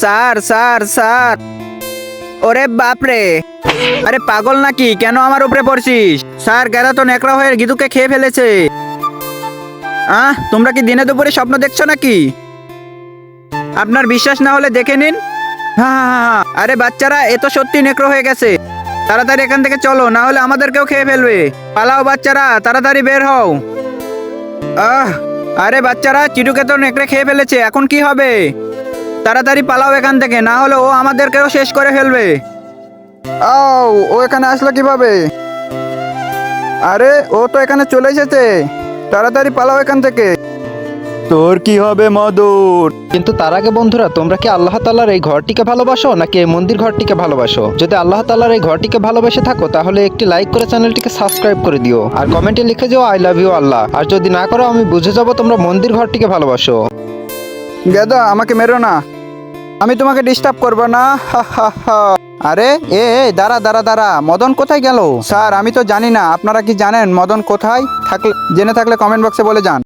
Sir sir sir, ওরে বাপরে, আরে পাগল নাকি? কেন আমার উপরে পড়ছিস? স্যার গেরা তো নেকড়া হয়ে গিদুকে খেয়ে ফেলেছে। তোমরা কি দিনে দুপুরে স্বপ্ন দেখছো নাকি? আপনার বিশ্বাস না হলে দেখে নিন। হ্যাঁ হ্যাঁ হ্যাঁ, আরে বাচ্চারা, এ তো সত্যি নেকড়ো হয়ে গেছে। তাড়াতাড়ি এখান থেকে চলো, না হলে আমাদেরকেও খেয়ে ফেলবে। পালাও বাচ্চারা, তাড়াতাড়ি বের হও। আরে বাচ্চারা, চিটুকে তো নেকড়ে খেয়ে ফেলেছে, এখন কি হবে? তাড়াতাড়ি পালাও এখান থেকে, না হলে ও আমাদেরকেও শেষ করে ফেলবে। ও এখানে আসলো কিভাবে? আরে ও তো এখানে চলে এসেছে, তাড়াতাড়ি পালাও এখান থেকে। তোর কি হবে মধুর? কিন্তু তার আগে বন্ধুরা, তোমরা কি আল্লাহ তাআলার এই ঘরটিকে ভালোবাসো নাকি এই মন্দির ঘরটিকে ভালোবাসো? যদি আল্লাহ তাআলার এই ঘরটিকে ভালোবেসে থাকো তাহলে একটি লাইক করে চ্যানেলটিকে সাবস্ক্রাইব করে দিও, আর কমেন্টে লিখে যাও আই লাভ ইউ আল্লাহ। আর যদি না করো, আমি বুঝে যাব তোমরা মন্দির ঘরটিকে ভালোবাসো। গেদা, আমাকে মেরো না, আমি তোমাকে ডিস্টার্ব করবো না। হা হা হা। আরে দাঁড়া দাঁড়া দাঁড়া, মদন কোথায় গেল? স্যার আমি তো জানি না, আপনারা কি জানেন মদন কোথায়? থাকলে জেনে থাকলে কমেন্ট বক্সে বলে যান।